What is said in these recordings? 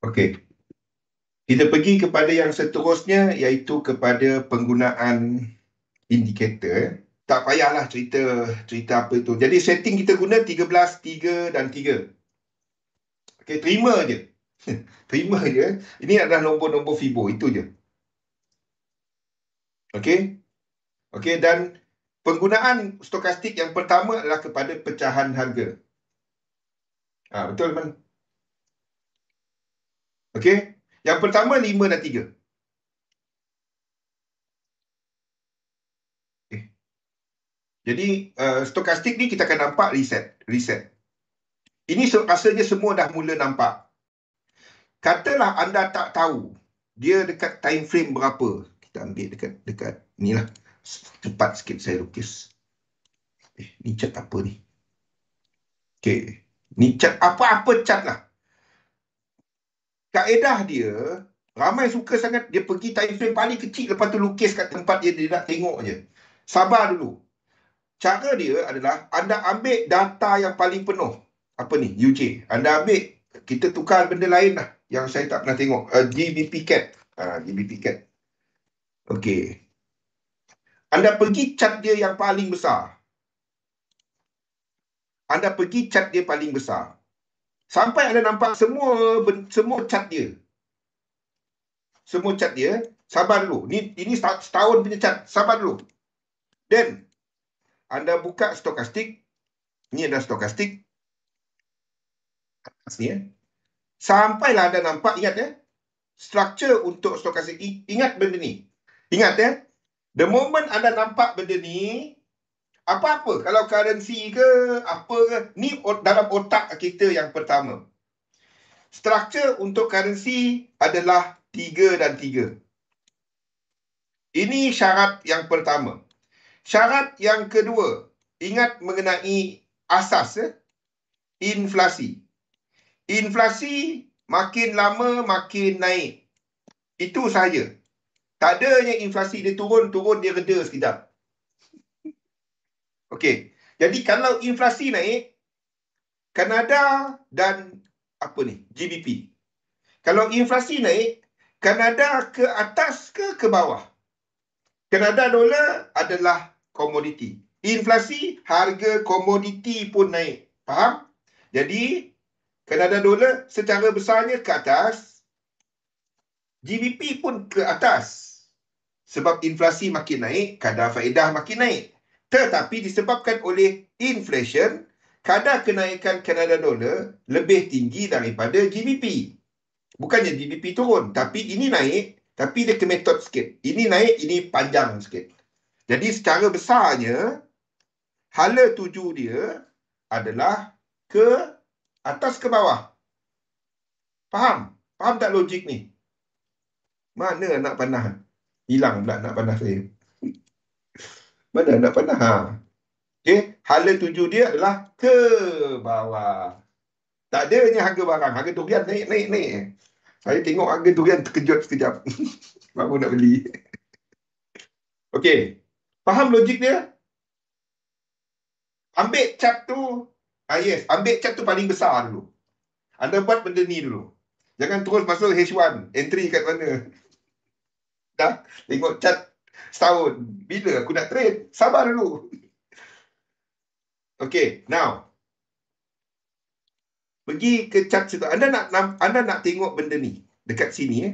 Okey. Kita pergi kepada yang seterusnya, iaitu kepada penggunaan indikator. Tak payahlah cerita apa itu. Jadi setting kita guna 13, 3 dan 3. Okey, terima je. Terima je. Ini adalah nombor-nombor Fibo, itu je. Okey. Okey, dan penggunaan stokastik yang pertama adalah kepada pecahan harga. Betul kan? Okey. Yang pertama 5 dan 3. Jadi stokastik ni kita akan nampak reset. Ini rasanya semua dah mula nampak. Katalah anda tak tahu dia dekat time frame berapa. Kita ambil dekat ni lah. Cepat sikit saya lukis. Ni cat apa ni? Okey. Ni cat apa-apa cat lah. Kaedah dia, ramai suka sangat dia pergi time frame paling kecil, lepas tu lukis kat tempat dia nak tengok je. Sabar dulu. Cara dia adalah anda ambil data yang paling penuh. Apa ni? UJ. Anda ambil, kita tukar benda lain lah yang saya tak pernah tengok. GBP CAT. GBP CAT. Okey. Anda pergi cat dia yang paling besar. Anda pergi cat dia paling besar. Sampai anda nampak semua cat dia. Semua cat dia. Sabar dulu. Ini setahun punya cat. Sabar dulu. Then, anda buka stokastik. Ini adalah stokastik. Ni sampailah anda nampak, ingat structure untuk stokastik. Ingat benda ni. Ingat the moment anda nampak benda ni, apa-apa, kalau currency ke, apa ke, ni dalam otak kita yang pertama. Structure untuk currency adalah 3 dan 3. Ini syarat yang pertama. Syarat yang kedua, ingat mengenai asas, inflasi. Inflasi makin lama makin naik. Itu sahaja. Tak adanya inflasi dia turun, dia reda sekejap. Okey. Jadi kalau inflasi naik, Kanada dan GBP. Kalau inflasi naik, Kanada ke atas ke bawah? Kanada dolar adalah komoditi. Inflasi, harga komoditi pun naik. Faham? Jadi, Kanada dolar secara besarnya ke atas, GBP pun ke atas. Sebab inflasi makin naik, kadar faedah makin naik. Tetapi disebabkan oleh inflation, kadar kenaikan Kanada dolar lebih tinggi daripada GBP. Bukannya GBP turun, tapi ini naik, tapi dia ke metode sikit. Ini naik, ini panjang sikit. Jadi secara besarnya, hala tuju dia adalah ke atas ke bawah. Faham? Faham tak logik ni? Mana anak panah? Hilang pula anak panah saya. Mana anak panah? Okey, hala tuju dia adalah ke bawah. Tak adanya harga barang. Harga durian naik. Saya tengok harga durian terkejut sekejap. Baru nak beli. Okey. Faham logik dia? Ambil cat tu. Yes. Ambil cat tu paling besar dulu. Anda buat benda ni dulu. Jangan terus masuk H1. Entry kat mana? Dah? Tengok cat setahun. Bila aku nak trade? Sabar dulu. Okey. Now. Pergi ke cat situ. Anda nak tengok benda ni. Dekat sini.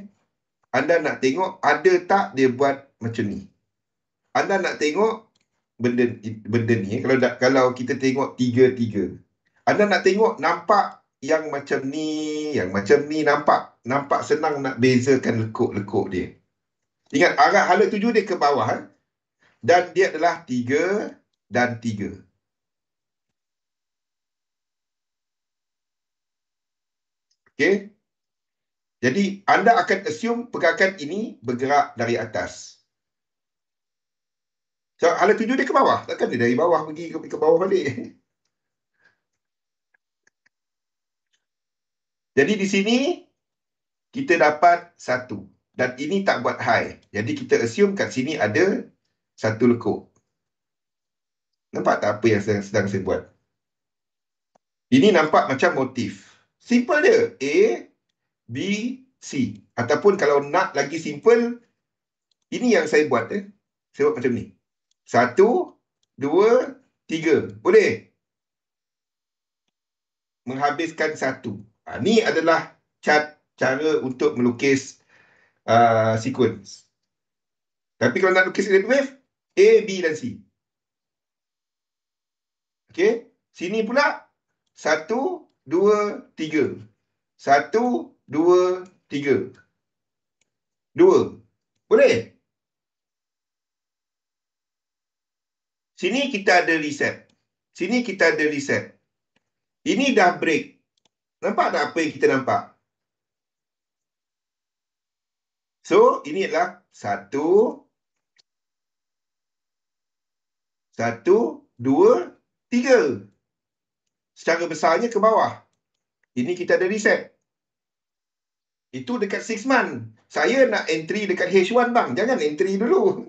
Anda nak tengok ada tak dia buat macam ni. Anda nak tengok benda ni. Kalau kita tengok 3-3. Anda nak tengok nampak yang macam ni. Yang macam ni nampak senang nak bezakan lekuk-lekuk dia. Ingat arah hala tuju dia ke bawah. Dan dia adalah 3 dan 3. Okey. Jadi, anda akan assume pergerakan ini bergerak dari atas. So, hala tuju dia ke bawah. Takkan dia dari bawah pergi ke bawah balik. Jadi, di sini, kita dapat 1. Dan ini tak buat high. Jadi, kita assume kat sini ada 1 lekuk. Nampak tak apa yang sedang saya buat? Ini nampak macam motif. Simple dia. A, B, C. Ataupun kalau nak lagi simple, ini yang saya buat. Saya buat macam ni. 1, 2, 3. Boleh? Menghabiskan 1. Ini adalah cara untuk melukis sequence. Tapi kalau nak lukis rate wave, A, B dan C. Okey. Sini pula 1, 2, 3. 1, 2, 3. 2. Boleh? Sini kita ada reset. Sini kita ada reset. Ini dah break. Nampak tak apa yang kita nampak? So, ini adalah 1, 2, 3. Secara besarnya ke bawah. Ini kita ada reset. Itu dekat 6 month. Saya nak entry dekat H1 bang. Jangan entry dulu.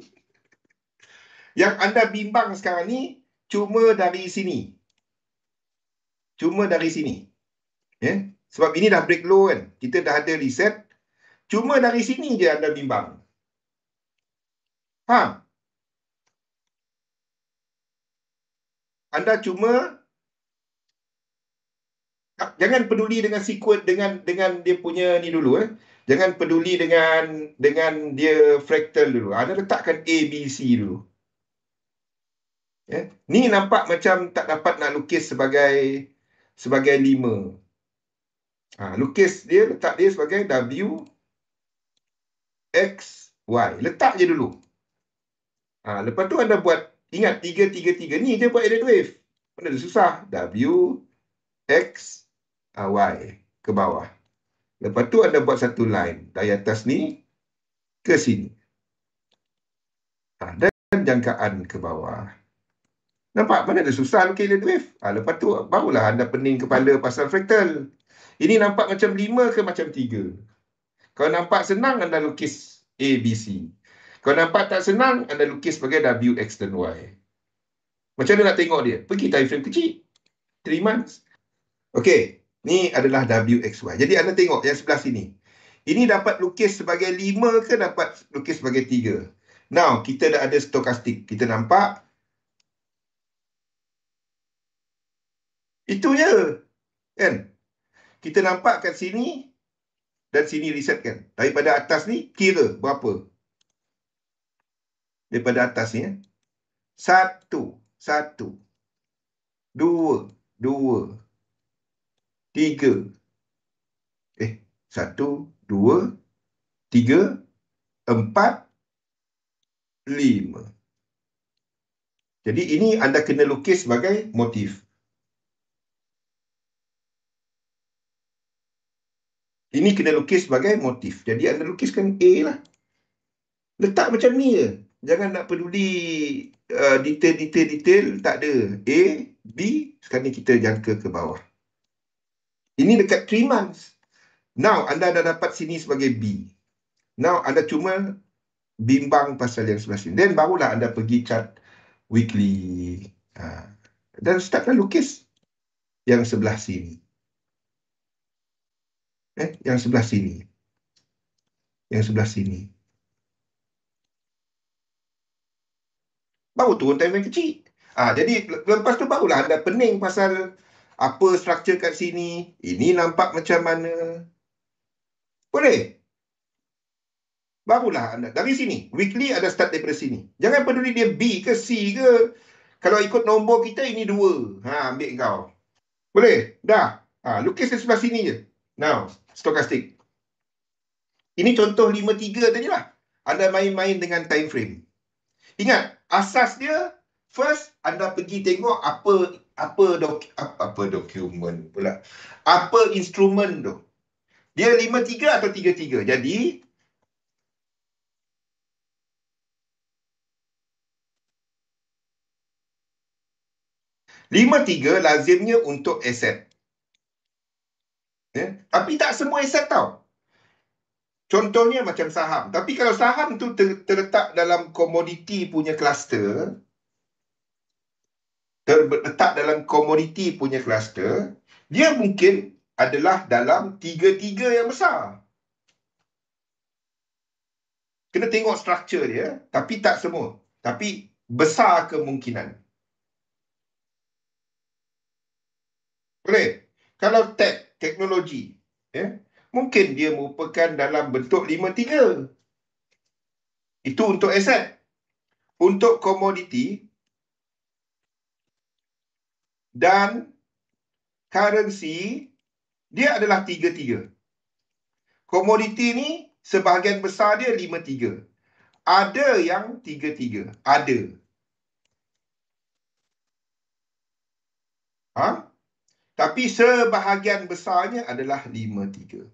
Yang anda bimbang sekarang ni cuma dari sini. Cuma dari sini. Sebab ini dah break low kan. Kita dah ada reset. Cuma dari sini je anda bimbang. Faham? Anda cuma jangan peduli dengan sequence dengan dia punya ni dulu Jangan peduli dengan dia fractal dulu. Anda letakkan A, B, C dulu. Ni nampak macam tak dapat nak lukis sebagai 5. Lukis dia, letak dia sebagai W, X, Y. Letak je dulu. Lepas tu anda buat, ingat 3, 3, 3. Ni je buat rate wave. Mana dia susah. W, X, Y. Ke bawah. Lepas tu anda buat satu line. Dari atas ni ke sini. Dan jangkaan ke bawah. Nampak mana dia susah lukis rate wave. Lepas tu barulah anda pening kepala pasal fractal. Ini nampak macam 5 ke macam 3. Kalau nampak senang, anda lukis A, B, C. Kalau nampak tak senang, anda lukis sebagai W, X dan Y. Macam mana nak tengok dia? Pergi time frame kecil. 3 months. Okey. Ni adalah W, X, Y. Jadi anda tengok yang sebelah sini. Ini dapat lukis sebagai 5 ke dapat lukis sebagai 3? Now, kita dah ada stokastik. Kita nampak. Itu je. Kan? Kita nampak kat sini dan sini reset kan. Daripada atas ni, kira berapa? Daripada atas ni. 1, 1. 2, 2. 3. 1, 2, 3, 4, 5. Jadi ini anda kena lukis sebagai motif. Ini kena lukis sebagai motif. Jadi anda lukiskan A lah. Letak macam ni je. Jangan nak peduli detail. Tak ada. A, B. Sekarang ni kita jangka ke bawah. Ini dekat 3 months. Now, anda dah dapat sini sebagai B. Now, anda cuma bimbang pasal yang sebelah sini. Dan barulah anda pergi chart weekly. Dan startlah lukis yang sebelah sini. Yang sebelah sini. Yang sebelah sini. Baru turun time frame kecil. Jadi lepas tu barulah anda pening pasal apa struktur kat sini. Ini nampak macam mana. Boleh? Barulah anda. Dari sini. Weekly ada start daripada sini. Jangan peduli dia B ke C ke. Kalau ikut nombor kita ini 2. Ambil kau. Boleh? Dah. Lukis di sebelah sini je. Now, stokastik. Ini contoh 5-3 tadi lah. Anda main-main dengan time frame. Ingat, asas dia, first, anda pergi tengok apa dokumen pula. Apa instrumen tu. Dia 5-3 atau 3-3. Jadi, lima-tiga lazimnya untuk aset. Tapi tak semua aset tau. Contohnya macam saham. Tapi kalau saham tu terletak dalam komoditi punya kluster, terletak dalam komoditi punya kluster, dia mungkin adalah dalam tiga-tiga yang besar. Kena tengok struktur dia, tapi tak semua. Tapi besar kemungkinan. Boleh? Kalau teknologi, ya, mungkin dia merupakan dalam bentuk 5-3. Itu untuk aset. Untuk komoditi dan currency, dia adalah 3-3. Komoditi ni sebahagian besar dia 5-3. Ada yang 3-3. Ada. Ha? Tapi sebahagian besarnya adalah 5-3.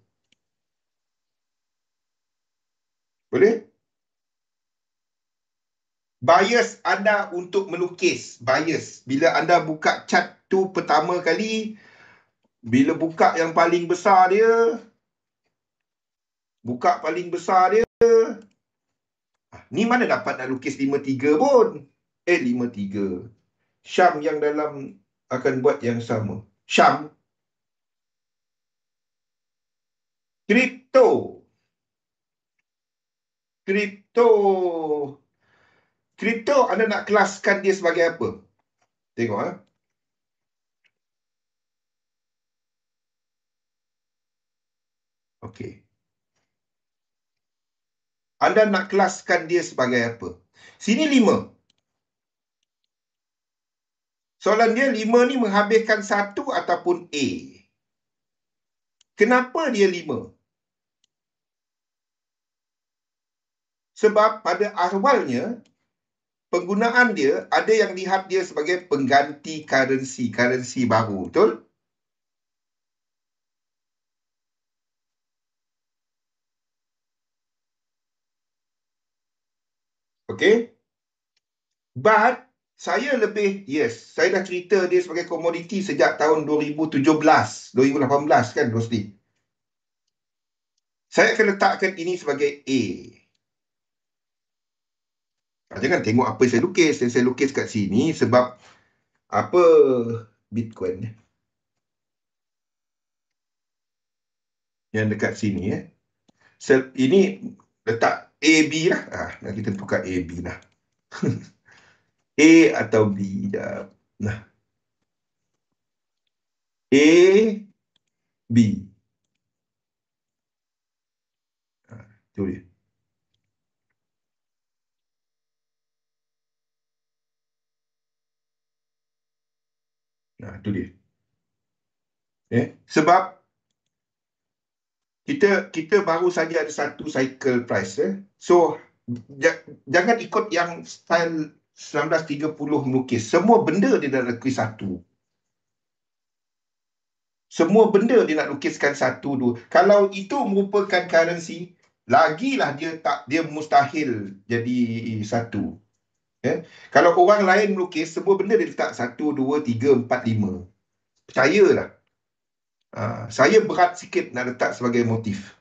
Boleh? Bias anda untuk melukis. Bias. Bila anda buka chart tu pertama kali, bila buka yang paling besar dia, buka paling besar dia, ni mana dapat nak lukis 5-3 pun. 5-3. Syam yang dalam akan buat yang sama. Syam. Kripto. Kripto anda nak kelaskan dia sebagai apa? Tengok. Okey. Anda nak kelaskan dia sebagai apa? Sini 5. Soalan dia 5 ni menghabiskan 1 ataupun A. Kenapa dia 5? Sebab pada awalnya, penggunaan dia ada yang lihat dia sebagai pengganti currency baru. Betul? Okey? But saya dah cerita dia sebagai komoditi sejak tahun 2017, 2018 kan, Rosli? Saya akan letakkan ini sebagai A. Jangan tengok apa saya lukis. Saya lukis kat sini sebab apa Bitcoin yang dekat sini ini letak AB lah. Nah, kita tukar AB lah. A atau B dah. Nah. A B. Itu dia. Nah, itu dia. Sebab kita baru saja ada satu cycle price. So jangan ikut yang style 1930 melukis. Semua benda dia dah lukis satu. Semua benda dia nak lukiskan satu dua. Kalau itu merupakan currency, lagilah dia mustahil jadi satu. Kalau orang lain melukis, semua benda dia letak 1, 2, 3, 4, 5. Percayalah. Saya berat sikit nak letak sebagai motif.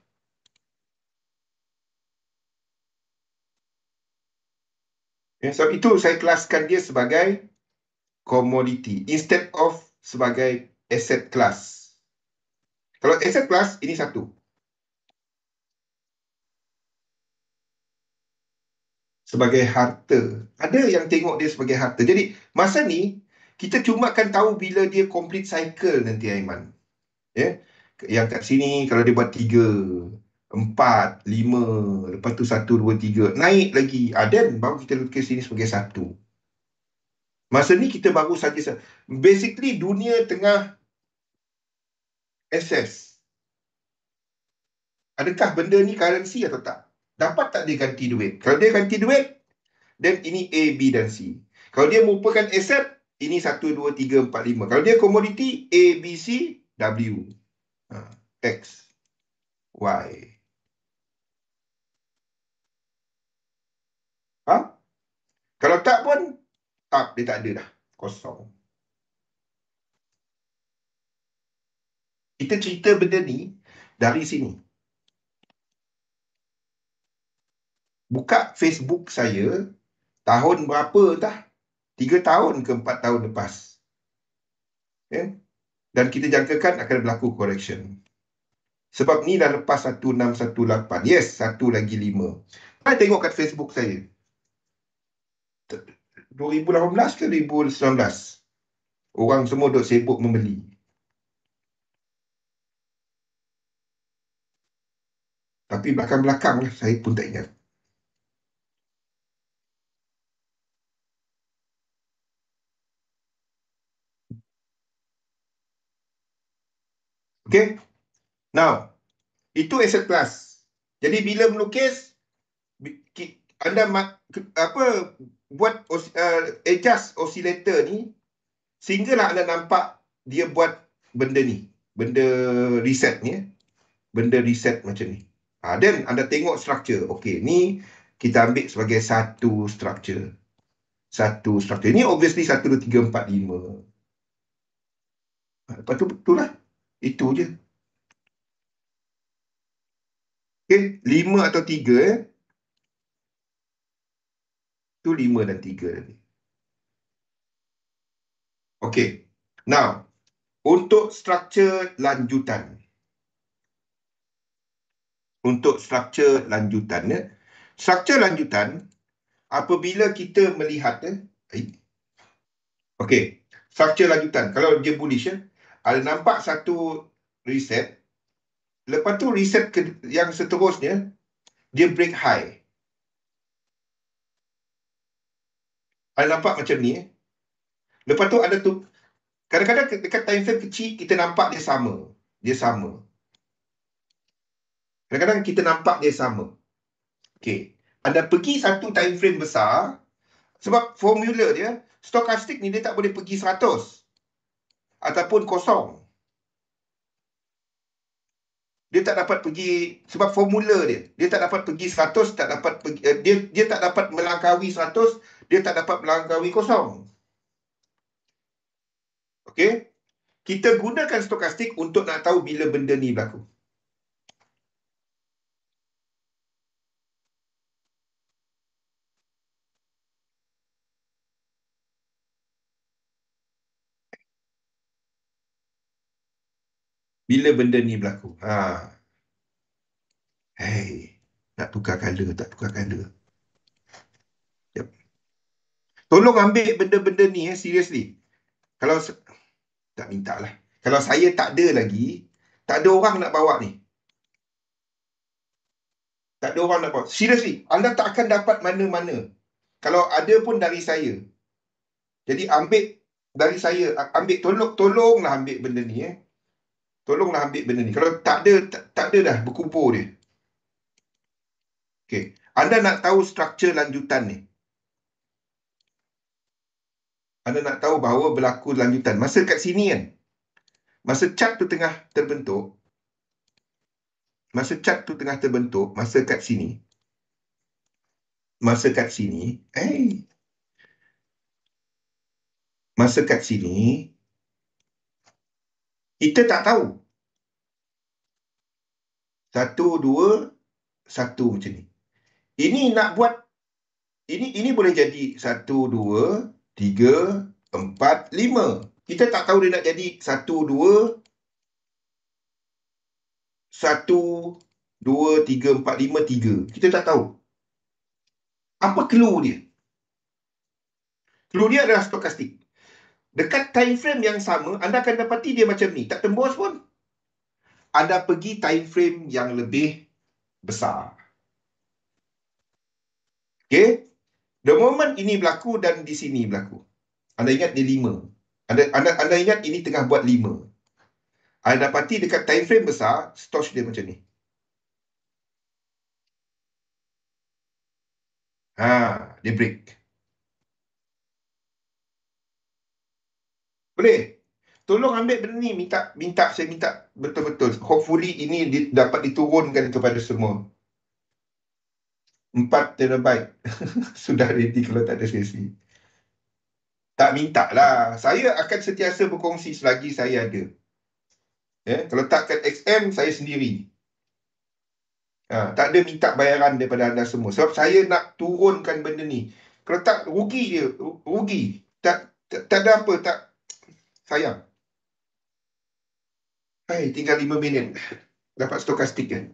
Sebab itu saya kelaskan dia sebagai commodity instead of sebagai asset class. Kalau asset class, ini satu. Sebagai harta. Ada yang tengok dia sebagai harta. Jadi, masa ni, kita cuma akan tahu bila dia complete cycle nanti, Aiman. Yang kat sini, kalau dia buat 3, 4, 5, lepas tu 1, 2, 3, naik lagi. Dan baru kita lukis sini sebagai satu. Masa ni kita baru saja. Basically, dunia tengah assess. Adakah benda ni currency atau tak? Dapat tak dia ganti duit? Kalau dia ganti duit, then ini A, B dan C. Kalau dia merupakan aset, ini 1, 2, 3, 4, 5. Kalau dia komoditi, A, B, C, W. X, Y. Kalau tak pun, dia tak ada dah. Kosong. Kita cerita benda ni dari sini. Buka Facebook saya, tahun berapa dah? 3 tahun ke 4 tahun lepas. Dan kita jangkakan akan berlaku correction. Sebab ni dah lepas 1618. Yes, satu lagi 5. Saya tengok kat Facebook saya. 2018 ke 2019. Orang semua duk sibuk membeli. Tapi belakang-belakang lah, saya pun tak ingat. Okay? Now, itu asset class. Jadi bila melukis, anda buat adjust oscillator ni sehinggalah anda nampak dia buat benda ni, benda reset ni, benda reset macam ni. Then anda tengok structure. Okey, ni kita ambil sebagai satu structure. Satu structure. Ini obviously 1, 2, 3, 4, 5. Lepas tu betul lah. Itu je. Okey, 5 atau 3 tu 5 dan 3 tadi. Okey. Now, untuk structure lanjutan. Untuk structure lanjutan. Structure lanjutan, apabila kita melihat, okey, structure lanjutan. Kalau dia bullish, ada nampak satu reset. Lepas tu reset yang seterusnya, dia break high. Ada nampak macam ni. Lepas tu ada tu, kadang-kadang dekat time frame kecil, kita nampak dia sama. Dia sama. Kadang-kadang kita nampak dia sama. Okey. Anda pergi satu time frame besar, sebab formula dia, stokastik ni dia tak boleh pergi 100 ataupun kosong. Dia tak dapat pergi, sebab formula dia tak dapat pergi 100, tak dapat pergi, dia tak dapat melangkaui 100, dia tak dapat melangkaui kosong. Okey? Kita gunakan stokastik untuk nak tahu bila benda ni berlaku. Bila benda ni berlaku. Hey, nak tukar color, tak tukar color. Yep. Tolong ambil benda-benda ni, seriously. Kalau tak minta lah. Kalau saya tak ada lagi, tak ada orang nak bawa ni. Tak ada orang nak bawa. Seriously, anda tak akan dapat mana-mana. Kalau ada pun dari saya. Jadi ambil dari saya, ambil, tolonglah ambil benda ni. Tolonglah ambil benda ni. Kalau tak ada, tak ada dah berkumpul dia. Okay. Anda nak tahu struktur lanjutan ni. Anda nak tahu bahawa berlaku lanjutan. Masa kat sini kan, masa chart tu tengah terbentuk, masa kat sini, masa kat sini, kita tak tahu. 1, 2, 1 macam ni. Ini nak buat, ini boleh jadi 1, 2, 3, 4, 5. Kita tak tahu dia nak jadi 1, 2, 1, 2, 3, 4, 5, 3. Kita tak tahu. Apa clue dia? Clue dia adalah stokastik. Dekat time frame yang sama, anda akan dapati dia macam ni. Tak tembus pun. Anda pergi time frame yang lebih besar. Okay? The moment ini berlaku dan di sini berlaku. Anda ingat dia 5. Anda ingat ini tengah buat 5. Anda dapati dekat time frame besar, stoch dia macam ni. Dia break. Boleh? Tolong ambil benda ni. Saya minta betul-betul. Hopefully ini dapat diturunkan kepada semua. 4 terabyte. Sudah ready kalau tak ada sesi. Tak minta lah. Saya akan sentiasa berkongsi selagi saya ada. Kalau tak kat XM, saya sendiri. Tak ada minta bayaran daripada anda semua. Sebab saya nak turunkan benda ni. Kalau tak, rugi dia. Rugi. Tak ada apa. Tak sayang. Hai, tinggal 5 minit. Dapat stokastik kan.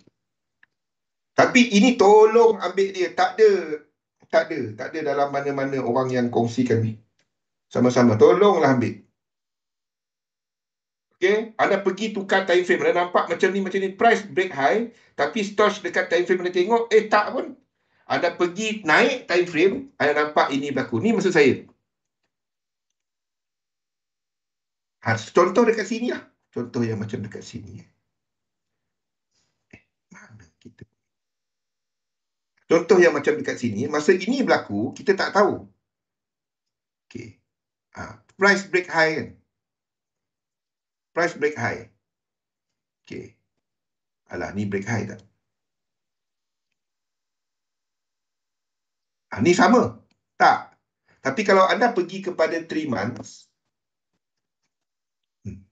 Tapi ini tolong ambil dia. Tak ada dalam mana-mana orang yang kongsikan ni. Sama-sama. Tolonglah ambil. Okay. Anda pergi tukar time frame. Anda nampak macam ni. Price break high. Tapi stoch dekat time frame anda tengok. Tak pun. Anda pergi naik time frame. Anda nampak ini berlaku. Ni maksud saya. Contoh dekat sini lah. Contoh yang macam dekat sini. Mana kita? Contoh yang macam dekat sini. Masa ini berlaku, kita tak tahu. Okay. Price break high kan. Price break high. Okay. Alah, ni break high tak? Ni sama. Tak. Tapi kalau anda pergi kepada 3 months,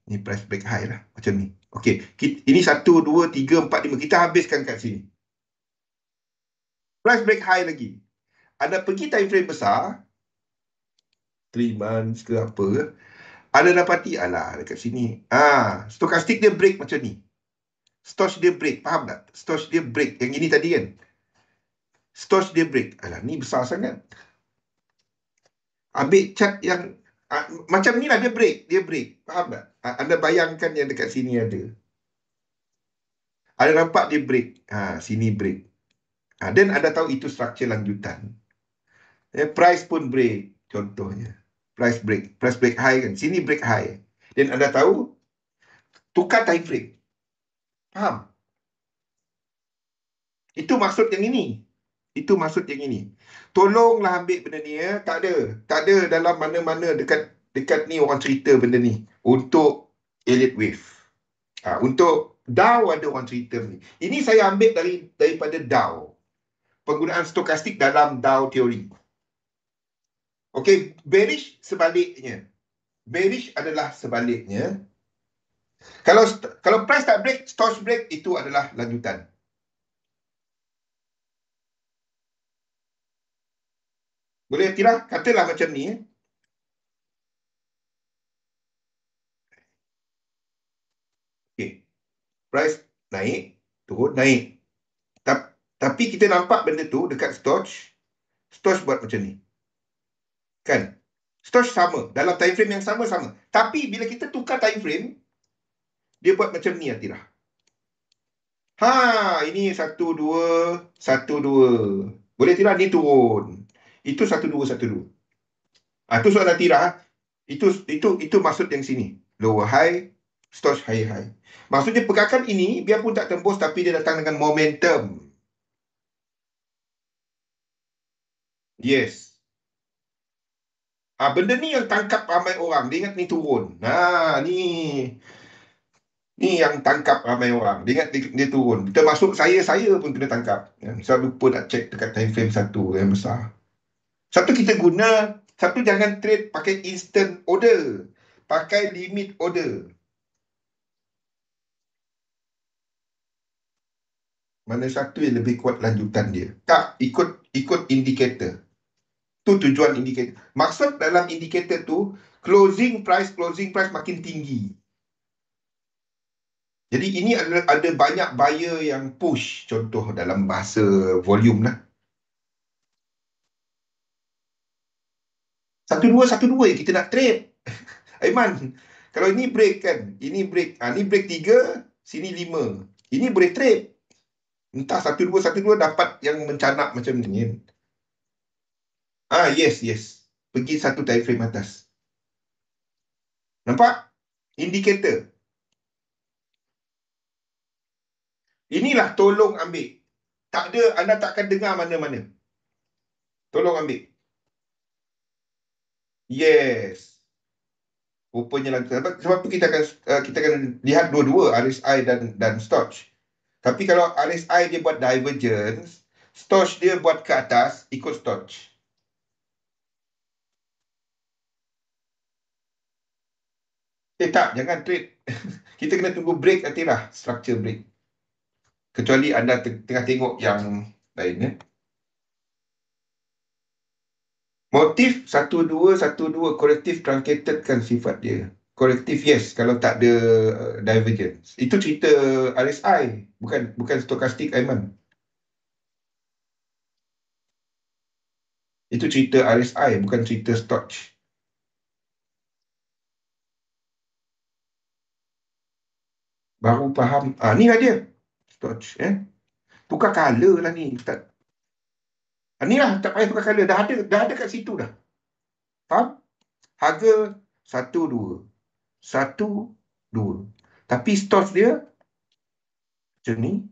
ni price break high lah. Macam ni. Okay. Ini 1, 2, 3, 4, 5. Kita habiskan kat sini. Price break high lagi. Anda pergi time frame besar, 3 months ke apa ke, anda dapati, alah, dekat sini. Stokastik dia break macam ni. Stoch dia break. Faham tak? Stoch dia break. Yang ini tadi kan. Stoch dia break. Alah, ni besar sangat. Ambil chart yang macam ni lah dia break. Dia break. Faham tak? Anda bayangkan yang dekat sini ada. Anda nampak dia break. Sini break. Dan anda tahu itu struktur lanjutan. Price pun break. Contohnya. Price break. Price break high kan. Sini break high. Dan anda tahu tukar time frame. Faham? Itu maksud yang ini. Itu maksud yang ini. Tolonglah ambil benda ni ya. Tak ada. Tak ada dalam mana-mana dekat ni orang cerita benda ni. Untuk Elliott Wave. Untuk Dow ada orang cerita ni. Ini saya ambil daripada Dow. Penggunaan stokastik dalam Dow teori. Okey, bearish sebaliknya. Bearish adalah sebaliknya. Kalau price tak break, stoch break, itu adalah lanjutan. Boleh tidak? Katalah macam ni. Okay. Price naik, turun, naik. Tapi kita nampak benda tu dekat Stoch. Stoch buat macam ni. Kan? Stoch sama. Dalam time frame yang sama-sama. Tapi bila kita tukar time frame, dia buat macam ni, Atirah. Ini 1, 2, 1, 2. Boleh tidak? Ni turun. Itu 1, 2, 1, 2. Itu soalan Atirah. Itu maksud yang sini. Lower high, Stoch high high. Maksudnya pergerakan ini, biarpun tak tembus, tapi dia datang dengan momentum. Yes. Benda ni yang tangkap ramai orang. Dia ingat ni turun. Ni yang tangkap ramai orang. Dia ingat dia turun. Termasuk saya pun kena tangkap. Saya lupa nak cek dekat time frame satu yang besar. Satu kita guna, satu jangan trade pakai instant order. Pakai limit order. Mana satu yang lebih kuat lanjutan dia? Tak, ikut indikator. Tu tujuan indikator. Maksud dalam indikator tu, closing price makin tinggi. Jadi ini ada banyak buyer yang push. Contoh dalam bahasa volume lah. 1-2 yang kita nak trade. Aiman, kalau ini break kan. Ini break. Ini break 3, sini 5. Ini boleh trade. Entah 1-2 dapat yang mencanak macam ni. Yes. Pergi satu time frame atas. Nampak? Indikator. Inilah tolong ambil. Tak ada, anda takkan dengar mana-mana. Tolong ambil. Yes. Rupanya lah. Sebab tu kita akan lihat dua-dua RSI dan Stoch. Tapi kalau RSI dia buat divergence, Stoch dia buat ke atas, ikut Stoch. Tak, jangan trade. Kita kena tunggu break nanti lah, structure break. Kecuali anda tengah tengok yang lain. Motif 1-2 korektif truncated kan sifat dia. Korektif, yes, kalau tak ada divergence. Itu cerita RSI, bukan stokastik, Aiman. Itu cerita RSI, bukan cerita Stoch. Baru faham. Ni lah dia. Stoch. Tukar color lah ni, Ustaz. Ni lah, tak payah tukar color. Dah ada kat situ dah. Faham? Harga 1, 2. 1, 2. Tapi Stoch dia macam ni.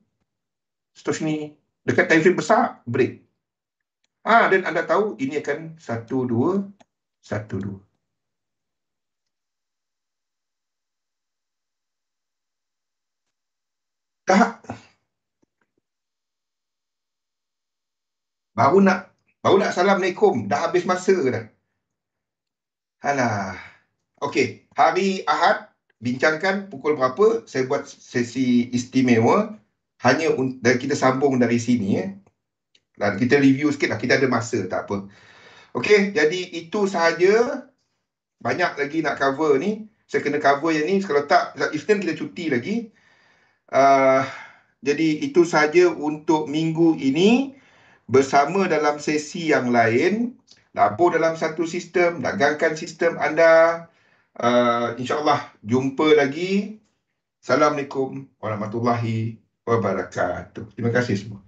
Stoch ni dekat time frame besar, break. Dan anda tahu ini akan 1, 2, 1, 2. Dah, baru nak Assalamualaikum. Dah habis masa dah. Alah. Okey, hari Ahad bincangkan pukul berapa saya buat sesi istimewa. Dan kita sambung dari sini. Dan kita review sikit lah. Kita ada masa, tak apa. Okey, jadi itu sahaja. Banyak lagi nak cover ni. Saya kena cover yang ni. Kalau tak, Isnin kita cuti lagi. Jadi itu sahaja untuk minggu ini. Bersama dalam sesi yang lain. Labur dalam satu sistem. Dagangkan sistem anda. InsyaAllah jumpa lagi. Assalamualaikum warahmatullahi wabarakatuh. Terima kasih semua.